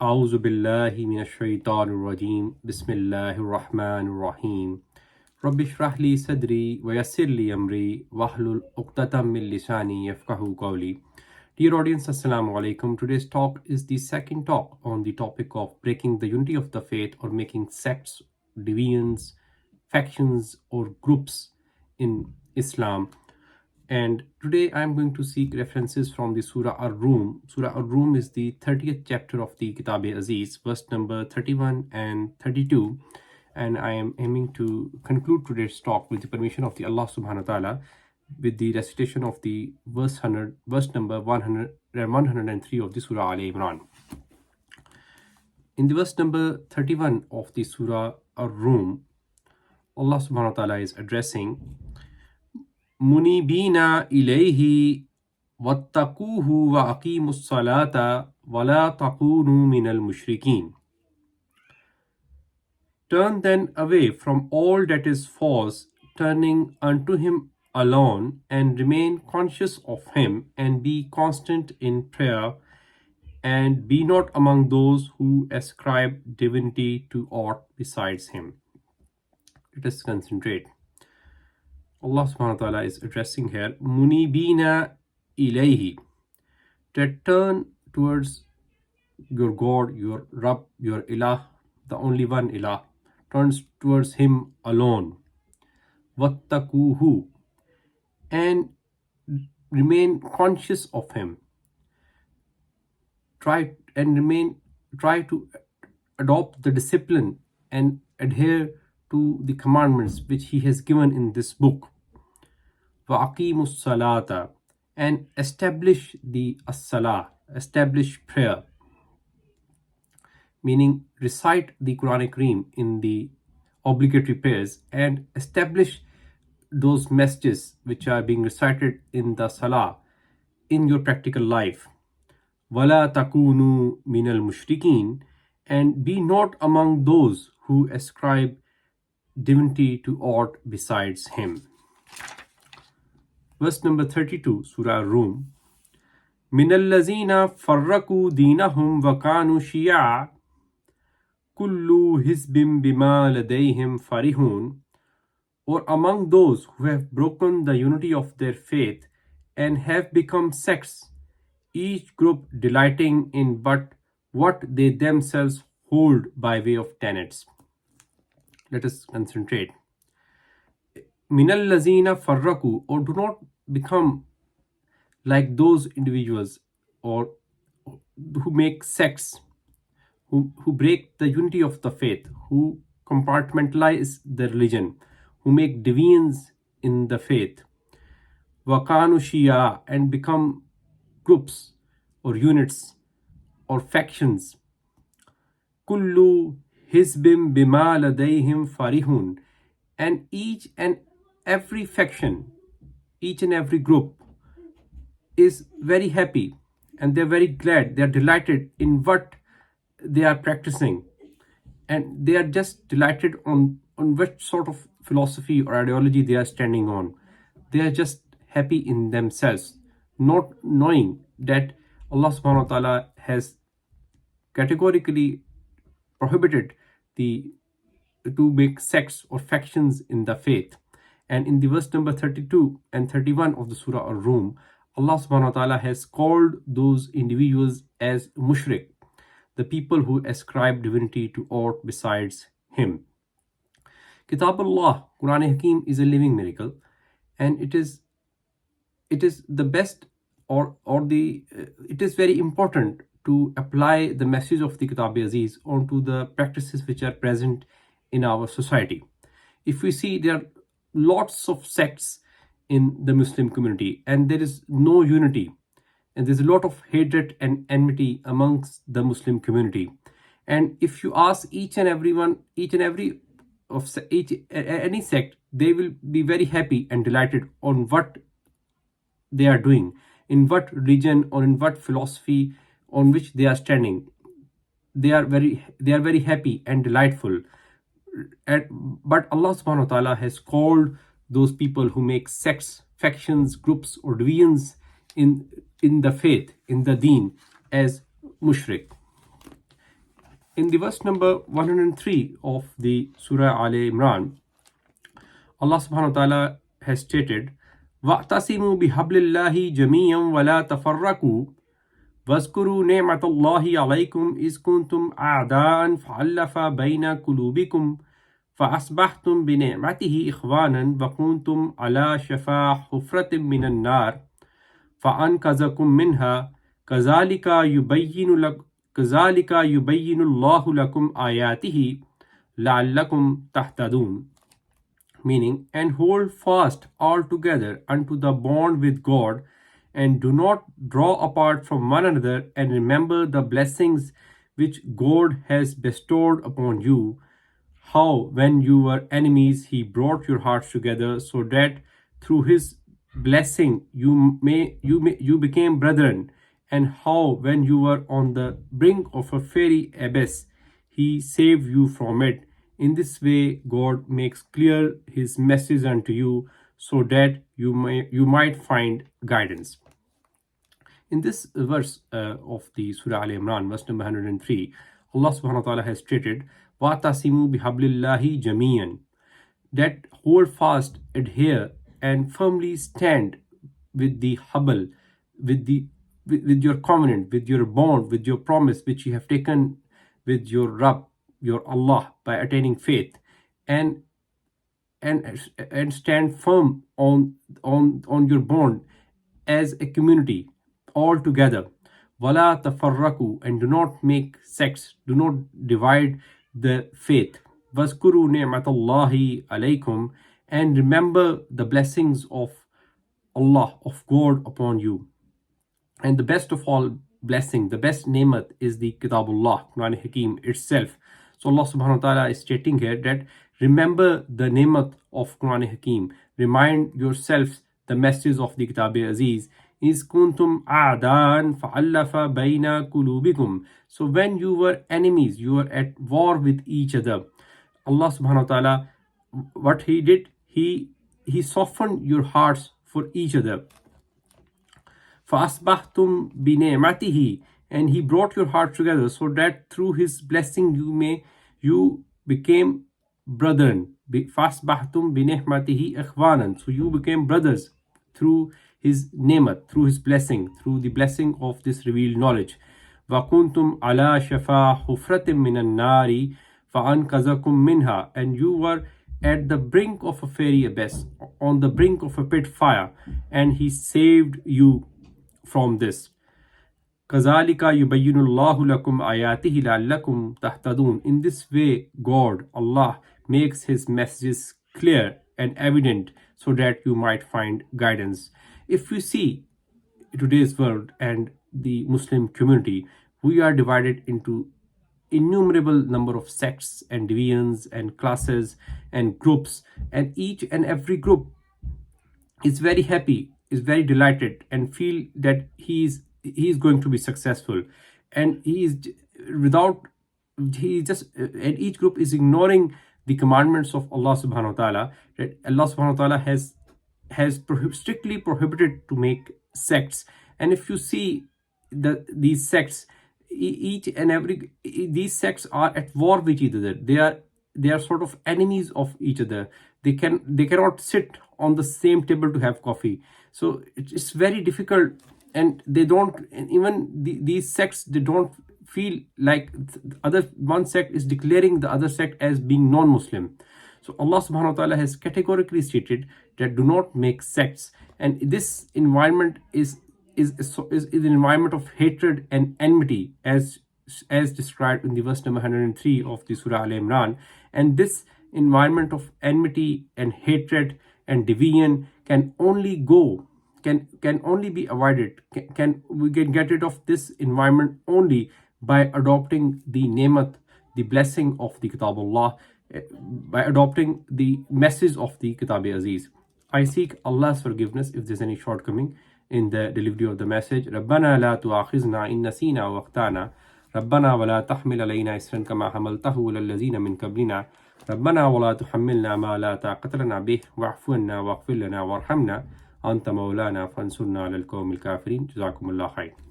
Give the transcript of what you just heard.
أعوذ بالله من الشيطان الرجيم بسم الله الرحمن الرحيم رب اشرح لي صدري ويسر لي أمري واحلل عقدة من لساني يفقهوا قولي. Dear audience, Assalamu alaikum. Today's talk is the second talk on the topic of breaking the unity of the faith or making sects, divisions, factions or groups in Islam. And today I'm going to seek references from the Surah Ar-Rum. Surah Ar-Rum is the 30th chapter of the Kitab-e-Aziz, verse number 31 and 32. And I am aiming to conclude today's talk with the permission of the Allah subhanahu wa ta'ala with the recitation of the verse number 103 of the Surah Al-Imran. In the verse number 31 of the Surah Ar-Rum, Allah subhanahu wa ta'ala is addressing Munibina ilayhi wattaquhu wa aqimus salata wa la takunu minal mushrikeen. Turn then away from all that is false, turning unto him alone, and remain conscious of him, and be constant in prayer, and be not among those who ascribe divinity to aught besides him. Let us concentrate. Allah subhanahu wa ta'ala is addressing here Munibina ilayhi, that turn towards your God, your Rabb, your Ilah, the only one Ilah, turns towards him alone. Wattaquhu, and remain conscious of him. Try to adopt the discipline and adhere to the commandments which he has given in this book. Wa'aqimus salata, and establish the as-salah, establish prayer, meaning recite the Quranic Kareem in the obligatory prayers and establish those messages which are being recited in the salah in your practical life. Wala takunu minal mushrikeen, and be not among those who ascribe divinity to aught besides him. Verse number 32, Surah Rum. Minal lazina farraku dinahum wa kanu shi'a kullu hizbim bima ladayhim farihun, or among those who have broken the unity of their faith and have become sects, each group delighting in but what they themselves hold by way of tenets. Let us concentrate. Minal lazina farraku, or do not become like those individuals or who make sects, who break the unity of the faith, who compartmentalize the religion, who make divisions in the faith. Wakanu Shia, and become groups or units or factions. Kullu hizbim bima ladayhim farihun, and each and every faction, each and every group is very happy and they're very glad, they're delighted in what they are practicing, and they are just delighted on which sort of philosophy or ideology they are standing on. They are just happy in themselves, not knowing that Allah subhanahu wa ta'ala has categorically prohibited to make sects or factions in the faith. And in the verse number 32 and 31 of the Surah Ar-Rum, Allah subhanahu wa ta'ala has called those individuals as mushrik, the people who ascribe divinity to aught besides him. Kitabullah, Quran Hakim, is a living miracle, and it is the best it is very important to apply the message of the Kitab-e-Aziz onto the practices which are present in our society. If we see, there are lots of sects in the Muslim community and there is no unity, and there's a lot of hatred and enmity amongst the Muslim community. And if you ask any sect, they will be very happy and delighted on what they are doing, in what religion or in what philosophy on which they are standing. They are very happy and delightful. But Allah subhanahu wa ta'ala has called those people who make sects, factions, groups or divisions in the faith, in the deen, as mushrik. In the verse number 103 of the Surah Al Imran, Allah subhanahu wa ta'ala has stated, وَاعْتَصِمُوا بِحَبْلِ اللَّهِ جَمِيعًا وَلَا تَفَرَّقُوا وَاذْكُرُوا نِعْمَةَ اللَّهِ عَلَيْكُمْ إِذْ كُنْتُمْ أَعْدَاءً فَأَلَّفَ بَيْنَ قُلُوبِكُمْ فَأَصْبَحْتُمْ بِنِعْمَتِهِ إِخْوَانًا وَكُنْتُمْ عَلَى شَفَا حُفْرَةٍ مِّنَ النَّارِ فَأَنْقَذَكُم مِّنْهَا كَذَلِكَ يُبَيِّنُ اللَّهُ لَكُمْ آيَاتِهِ لَعَلَّكُمْ تَهْتَدُونَ. Meaning, and hold fast altogether unto the bond with God, and do not draw apart from one another, and remember the blessings which God has bestowed upon you, how when you were enemies he brought your hearts together, so that through his blessing you became brethren, and how when you were on the brink of a fiery abyss he saved you from it. In this way God makes clear his message unto you, so that you might find guidance. In this verse of the Surah Al Imran, verse number 103, Allah subhanahu wa ta'ala has stated, وَاتَّصِمُوا بِحَبْلِ اللَّهِ جَمِيعًا, that hold fast, adhere, and firmly stand with the habl, with your covenant, with your bond, with your promise which you have taken with your Rabb, your Allah, by attaining faith, and stand firm on your bond as a community all together. Wala tafarraku, and do not make sects, do not divide the faith. Wazkuru ni'matallahi alaykum, and remember the blessings of Allah, of God upon you. And the best of all blessing, the best ni'mat, is the Kitabullah, Quran Hakim itself. So Allah subhanahu wa ta'ala is stating here that remember the ni'mat of Quran Hakim. Remind yourselves the message of the Kitab-e-Aziz. Is kuntum a'dan fa'allafa bayna qulubikum. So when you were enemies, you were at war with each other. Allah subhanahu wa ta'ala, what he did, he softened your hearts for each other. فَأَصْبَحْتُمْ بِنِعْمَتِهِ, and he brought your hearts together, so that through his blessing you became brethren. فَأَصْبَحْتُمْ بِنِعْمَتِهِ إِخْوَانًا, so you became brothers through his ni'mat, through his blessing, through the blessing of this revealed knowledge. وَكُنْتُمْ عَلَى شَفَا حُفْرَةٍ مِّنَ النَّارِ فَأَنْقَذَكُم مِّنْهَا, and you were at the brink of a fiery abyss, on the brink of a pit fire, and he saved you from this. كَذَلِكَ يُبَيِّنُ اللَّهُ لَكُمْ آيَاتِهِ لَعَلَّكُمْ تَهْتَدُونَ. In this way, God, Allah, makes his messages clear and evident, so that you might find guidance. If you see today's world and the Muslim community, we are divided into innumerable number of sects and divisions and classes and groups, and each and every group is very happy, is very delighted, and feel that he is going to be successful, and and each group is ignoring the commandments of Allah subhanahu wa ta'ala, that Allah subhanahu wa ta'ala has strictly prohibited to make sects. And if you see these sects, these sects are at war with each other. They are sort of enemies of each other. They cannot sit on the same table to have coffee. So it's very difficult, and they don't, and even these sects, they don't feel like one sect is declaring the other sect as being non-Muslim. So Allah subhanahu wa ta'ala has categorically stated that do not make sects, and this environment is an environment of hatred and enmity, as described in the verse number 103 of the Surah Al Imran. And this environment of enmity and hatred and division can only be avoided. We can get rid of this environment only by adopting the ni'mat, the blessing of the Kitabullah, by adopting the message of the Kitab-e-Aziz. I seek Allah's forgiveness if there's any shortcoming in the delivery of the message. رَبَّنَا لَا تُؤَاخِذْنَا إِن نَّسِينَا وَأَخْطَأْنَا رَبَّنَا وَلَا تَحْمِلْ عَلَيْنَا إِصْرًا كَمَا حَمَلْتَهُ عَلَى الَّذِينَ مِن قَبْلِنَا رَبَّنَا وَلَا تُحَمِّلْنَا مَا لَا طَاقَةَ لَنَا بِهِ وَاعْفُ عَنَّا وَاغْفِرْ لَنَا وَارْحَمْنَا أَنْتَ مَوْلَانَا فَانصُرْنَا عَلَى الْقَوْمِ الْكَافِرِينَ. جزاكم الله خير.